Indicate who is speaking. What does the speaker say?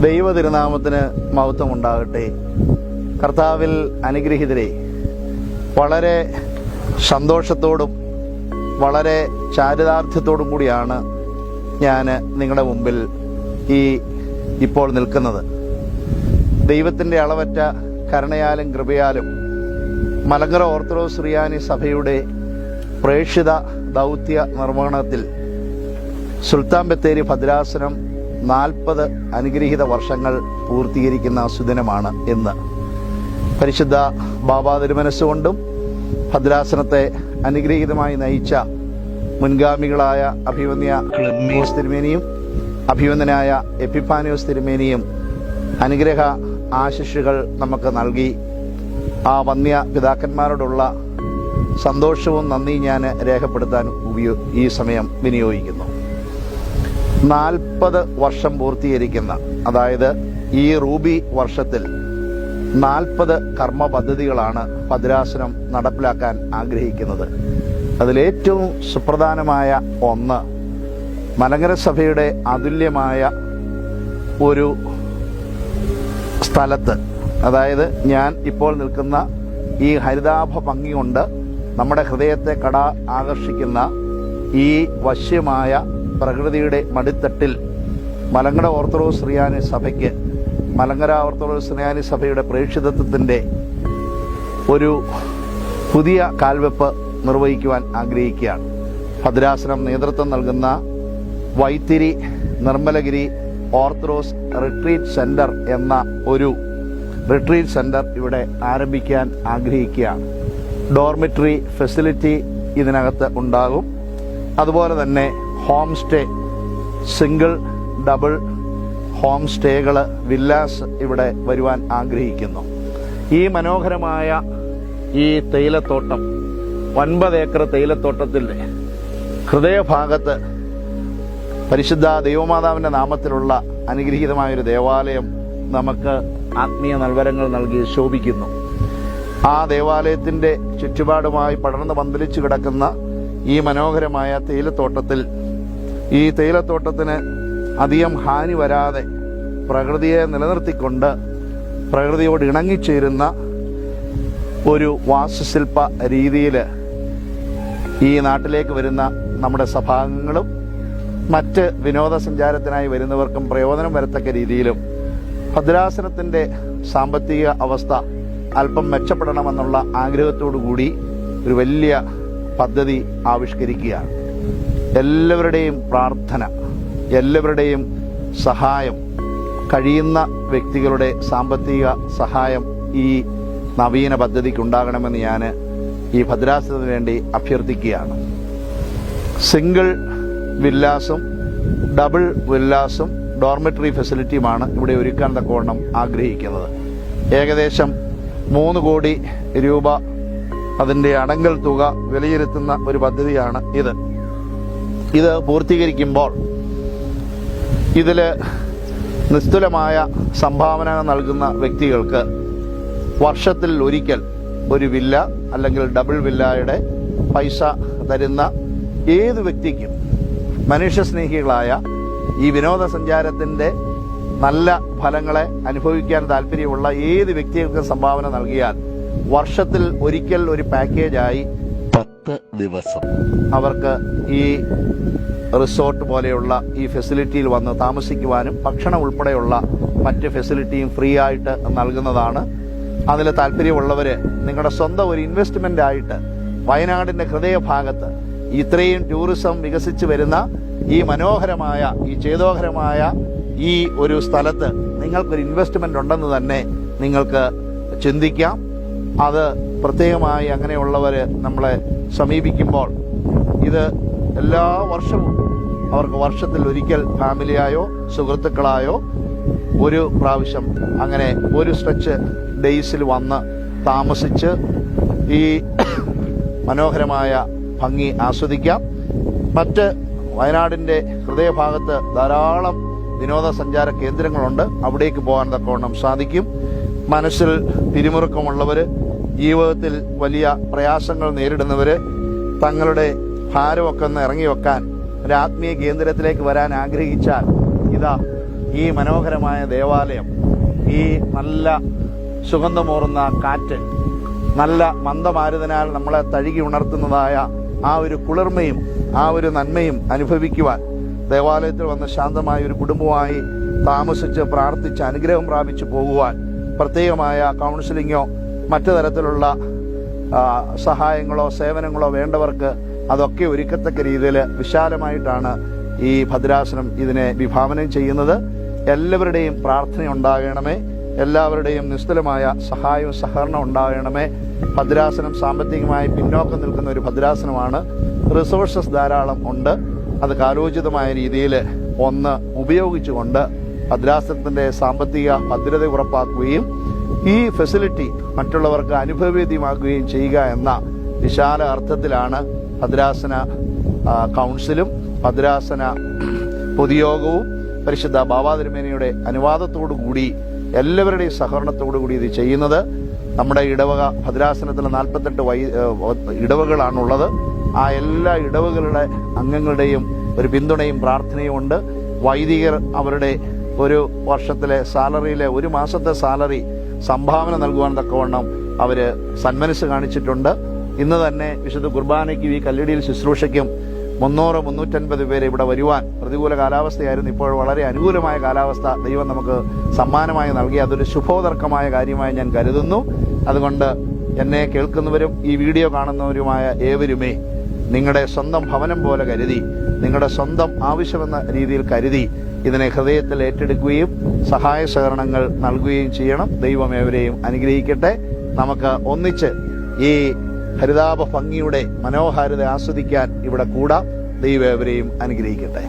Speaker 1: ദൈവ തിരുനാമത്തിന് മഹത്വം ഉണ്ടാകട്ടെ. കർത്താവിൽ അനുഗ്രഹീതരെ, വളരെ സന്തോഷത്തോടും വളരെ ചാരിതാർത്ഥ്യത്തോടും കൂടിയാണ് ഞാൻ നിങ്ങളുടെ മുമ്പിൽ ഇപ്പോൾ നിൽക്കുന്നത്. ദൈവത്തിൻ്റെ അളവറ്റ കരുണയാലും കൃപയാലും മലങ്കര ഓർത്തഡോക്സ് സുറിയാനി സഭയുടെ പ്രേക്ഷിത ദൗത്യ നിർവഹണത്തിൽ സുൽത്താൻ ബത്തേരി ഭദ്രാസനം 40 അനുഗ്രഹീത വർഷങ്ങൾ പൂർത്തീകരിക്കുന്ന സുദിനമാണ് ഇന്ന്. പരിശുദ്ധ ബാബാ തിരുമനസ്സുകൊണ്ടും ഭദ്രാസനത്തെ അനുഗ്രഹീതമായി നയിച്ച മുൻഗാമികളായ അഭിവന്യ ക്ലെമ്മീസ് തിരുമേനിയും അഭിവന്ദനായ എപ്പിഫാനിയോസ് തിരുമേനിയും അനുഗ്രഹ ആശിഷുകൾ നമുക്ക് നൽകി. ആ വന്യ പിതാക്കന്മാരോടുള്ള സന്തോഷവും നന്ദി ഞാൻ രേഖപ്പെടുത്താൻ ഈ സമയം വിനിയോഗിക്കുന്നു. 40 വർഷം പൂർത്തീകരിക്കുന്ന, അതായത് ഈ റൂബി വർഷത്തിൽ 40 കർമ്മ പദ്ധതികളാണ് ഭദ്രാസനം നടപ്പിലാക്കാൻ ആഗ്രഹിക്കുന്നത്. അതിലേറ്റവും സുപ്രധാനമായ ഒന്ന്, മലങ്കര സഭയുടെ അതുല്യമായ ഒരു സ്ഥലത്ത്, അതായത് ഞാൻ ഇപ്പോൾ നിൽക്കുന്ന ഈ ഹരിതാഭ ഭംഗി കൊണ്ട് നമ്മുടെ ഹൃദയത്തെ ആകർഷിക്കുന്ന ഈ വശ്യമായ പ്രകൃതിയുടെ മടിത്തട്ടിൽ മലങ്കര ഓർത്തഡോക്സ് സുറിയാനി സഭയ്ക്ക്, മലങ്കര ഓർത്തഡോക്സ് സുറിയാനി സഭയുടെ പ്രേക്ഷിതത്വത്തിൻ്റെ ഒരു പുതിയ കാൽവെപ്പ് നിർവഹിക്കുവാൻ ആഗ്രഹിക്കുകയാണ്. ഭദ്രാസനം നേതൃത്വം നൽകുന്ന Vythiri Nirmalagiri orthodox retreat centre എന്ന ഒരു റിട്രീറ്റ് സെന്റർ ഇവിടെ ആരംഭിക്കാൻ ആഗ്രഹിക്കുകയാണ്. ഡോർമിറ്ററി ഫെസിലിറ്റി ഇതിനകത്ത് ഉണ്ടാകും. അതുപോലെ തന്നെ home stay, single double home സ്റ്റേകൾ, വില്ലാസ് ഇവിടെ വരുവാൻ ആഗ്രഹിക്കുന്നു. ഈ മനോഹരമായ ഈ തേയിലത്തോട്ടം, 9 ഏക്കർ തേയിലത്തോട്ടത്തിൻ്റെ ഹൃദയഭാഗത്ത് പരിശുദ്ധ ദൈവമാതാവിൻ്റെ നാമത്തിലുള്ള അനുഗ്രഹീതമായൊരു ദേവാലയം നമുക്ക് ആത്മീയ നൽവരങ്ങൾ നൽകി ശോഭിക്കുന്നു. ആ ദേവാലയത്തിൻ്റെ ചുറ്റുപാടുമായി പടർന്ന് പന്തലിച്ചു കിടക്കുന്ന ഈ മനോഹരമായ തേയിലത്തോട്ടത്തിൽ, ഈ തേയിലത്തോട്ടത്തിന് അധികം ഹാനി വരാതെ പ്രകൃതിയെ നിലനിർത്തിക്കൊണ്ട് പ്രകൃതിയോട് ഇണങ്ങിച്ചേരുന്ന ഒരു വാസ്തുശില്പ രീതിയിൽ ഈ നാട്ടിലേക്ക് വരുന്ന നമ്മുടെ സഭാംഗങ്ങളും മറ്റ് വിനോദസഞ്ചാരത്തിനായി വരുന്നവർക്കും പ്രയോജനം വരത്തക്ക രീതിയിലും ഭദ്രാസനത്തിൻ്റെ സാമ്പത്തിക അവസ്ഥ അല്പം മെച്ചപ്പെടണമെന്നുള്ള ആഗ്രഹത്തോടു കൂടി ഒരു വലിയ പദ്ധതി ആവിഷ്കരിക്കുകയാണ്. എല്ലാവരുടെയും പ്രാർത്ഥന, എല്ലാവരുടെയും സഹായം, കഴിയുന്ന വ്യക്തികളുടെ സാമ്പത്തിക സഹായം ഈ നവീന പദ്ധതിക്കുണ്ടാകണമെന്ന് ഞാൻ ഈ ഭദ്രാസനത്തിന് വേണ്ടി അഭ്യർത്ഥിക്കുകയാണ്. സിംഗിൾ വില്ലാസും ഡബിൾ വില്ലാസും ഡോർമിറ്ററി ഫെസിലിറ്റിയുമാണ് ഇവിടെ ഒരുക്കാൻ തക്കവണ്ണം ആഗ്രഹിക്കുന്നത്. ഏകദേശം 3 കോടി രൂപ അതിൻ്റെ അടങ്കൽ തുക വിലയിരുത്തുന്ന ഒരു പദ്ധതിയാണ് ഇത് പൂർത്തീകരിക്കുമ്പോൾ ഇതിൽ നിസ്തുലമായ സംഭാവന നൽകുന്ന വ്യക്തികൾക്ക് വർഷത്തിൽ ഒരിക്കൽ ഒരു വില്ല അല്ലെങ്കിൽ ഡബിൾ വില്ലയുടെ പൈസ തരുന്ന ഏത് വ്യക്തിക്കും, മനുഷ്യസ്നേഹികളായ ഈ വിനോദസഞ്ചാരത്തിൻ്റെ നല്ല ഫലങ്ങളെ അനുഭവിക്കാൻ താല്പര്യമുള്ള ഏത് വ്യക്തികൾക്കും സംഭാവന നൽകിയാൽ വർഷത്തിൽ ഒരിക്കൽ ഒരു പാക്കേജായി 10 ദിവസം അവർക്ക് ഈ റിസോർട്ട് പോലെയുള്ള ഈ ഫെസിലിറ്റിയിൽ വന്ന് താമസിക്കുവാനും ഭക്ഷണം ഉൾപ്പെടെയുള്ള മറ്റ് ഫെസിലിറ്റിയും ഫ്രീ ആയിട്ട് നൽകുന്നതാണ്. അതിൽ താല്പര്യമുള്ളവർ നിങ്ങളുടെ സ്വന്തം ഒരു ഇൻവെസ്റ്റ്മെൻ്റ് ആയിട്ട് വയനാടിൻ്റെ ഹൃദയഭാഗത്ത് ഇത്രയും ടൂറിസം വികസിച്ച് വരുന്ന ഈ മനോഹരമായ, ഈ ചേതോഹരമായ ഈ ഒരു സ്ഥലത്ത് നിങ്ങൾക്കൊരു ഇൻവെസ്റ്റ്മെൻ്റ് ഉണ്ടെന്ന് തന്നെ നിങ്ങൾക്ക് ചിന്തിക്കാം. അത് പ്രത്യേകമായി അങ്ങനെയുള്ളവർ നമ്മളെ സമീപിക്കുമ്പോൾ ഇത് എല്ലാ വർഷവും അവർക്ക് വർഷത്തിൽ ഒരിക്കൽ ഫാമിലിയായോ സുഹൃത്തുക്കളായോ ഒരു പ്രാവശ്യം അങ്ങനെ ഒരു സ്ട്രെച്ച് ഡേയ്സിൽ വന്ന് താമസിച്ച് ഈ മനോഹരമായ ഭംഗി ആസ്വദിക്കാം. മറ്റ് വയനാടിൻ്റെ ഹൃദയഭാഗത്ത് ധാരാളം വിനോദസഞ്ചാര കേന്ദ്രങ്ങളുണ്ട്. അവിടേക്ക് പോകാൻ തക്കവണ്ണം സാധിക്കും. മനസ്സിൽ പിരിമുറുക്കമുള്ളവർ, ജീവിതത്തിൽ വലിയ പ്രയാസങ്ങൾ നേരിടുന്നവർ, തങ്ങളുടെ ഭാരമൊക്കെ ഒന്ന് ഇറങ്ങി വെക്കാൻ ഒരു ആത്മീയ കേന്ദ്രത്തിലേക്ക് വരാൻ ആഗ്രഹിച്ചാൽ ഇതാ ഈ മനോഹരമായ ദേവാലയം, ഈ നല്ല സുഗന്ധമൂറുന്ന കാറ്റ്, നല്ല മന്ദമാരുതനാൽ നമ്മളെ തഴുകി ഉണർത്തുന്നതായ ആ ഒരു കുളിർമയും ആ ഒരു നന്മയും അനുഭവിക്കുവാൻ ദേവാലയത്തിൽ വന്ന് ശാന്തമായ ഒരു കുടുംബമായി താമസിച്ച് പ്രാർത്ഥിച്ച് അനുഗ്രഹം പ്രാപിച്ചു പോകുവാൻ പ്രത്യേകമായ കൗൺസിലിങ്ങോ മറ്റു തരത്തിലുള്ള സഹായങ്ങളോ സേവനങ്ങളോ വേണ്ടവർക്ക് അതൊക്കെ ഒരുക്കത്തക്ക രീതിയിൽ വിശാലമായിട്ടാണ് ഈ ഭദ്രാസനം ഇതിനെ വിഭാവനം ചെയ്യുന്നത്. എല്ലാവരുടെയും പ്രാർത്ഥന ഉണ്ടാകണമേ, എല്ലാവരുടെയും നിസ്തുലമായ സഹായവും സഹകരണം ഉണ്ടാകണമേ. ഭദ്രാസനം സാമ്പത്തികമായി പിന്നോക്കം നിൽക്കുന്ന ഒരു ഭദ്രാസനമാണ്. റിസോഴ്സസ് ധാരാളം ഉണ്ട്. അത് കാലോചിതമായ രീതിയിൽ ഉപയോഗിച്ചുകൊണ്ട് ഭദ്രാസനത്തിൻ്റെ സാമ്പത്തിക ഭദ്രത ഉറപ്പാക്കുകയും ഈ ഫെസിലിറ്റി മറ്റുള്ളവർക്ക് അനുഭവവേദ്യമാക്കുകയും ചെയ്യുക എന്ന വിശാല അർത്ഥത്തിലാണ് ഭദ്രാസന കൗൺസിലും ഭദ്രാസന പൊതുയോഗവും പരിശുദ്ധ ബാബാ തിരുമേനിയുടെ അനുവാദത്തോടു കൂടി എല്ലാവരുടെയും സഹകരണത്തോടു കൂടി ഇത് ചെയ്യുന്നത്. നമ്മുടെ ഇടവക ഭദ്രാസനത്തിൽ 48 ഇടവകളാണുള്ളത്. ആ എല്ലാ ഇടവകളുടെ അംഗങ്ങളുടെയും ഒരു പിന്തുണയും പ്രാർത്ഥനയും ഉണ്ട്. വൈദികർ അവരുടെ ഒരു വർഷത്തിലെ സാലറിയിലെ ഒരു മാസത്തെ സാലറി സംഭാവന നൽകുവാൻ തക്കവണ്ണം അവർ സന്മനസ് കാണിച്ചിട്ടുണ്ട്. ഇന്ന് തന്നെ വിശുദ്ധ കുർബാനയ്ക്കും ഈ കല്ലിടിയിൽ ശുശ്രൂഷയ്ക്കും 300-350 പേരെ ഇവിടെ വരുവാൻ, പ്രതികൂല കാലാവസ്ഥയായിരുന്നു, ഇപ്പോൾ വളരെ അനുകൂലമായ കാലാവസ്ഥ ദൈവം നമുക്ക് സമ്മാനമായി നൽകി. അതൊരു ശുഭോദർക്കമായ കാര്യമായി ഞാൻ കരുതുന്നു. അതുകൊണ്ട് എന്നെ കേൾക്കുന്നവരും ഈ വീഡിയോ കാണുന്നവരുമായ ഏവരുമേ നിങ്ങളുടെ സ്വന്തം ഭവനം പോലെ കരുതി, നിങ്ങളുടെ സ്വന്തം ആവശ്യമെന്ന രീതിയിൽ കരുതി ഇതിനെ ഹൃദയത്തിൽ ഏറ്റെടുക്കുകയും സഹായ സഹകരണങ്ങൾ നൽകുകയും ചെയ്യണം. ദൈവം ഏവരെയും അനുഗ്രഹിക്കട്ടെ. നമുക്ക് ഒന്നിച്ച് ഈ ഹരിതാഭ ഭംഗിയുടെ മനോഹാരിത ആസ്വദിക്കാൻ ഇവിടെ കൂടാം. ദൈവം ഏവരെയും അനുഗ്രഹിക്കട്ടെ.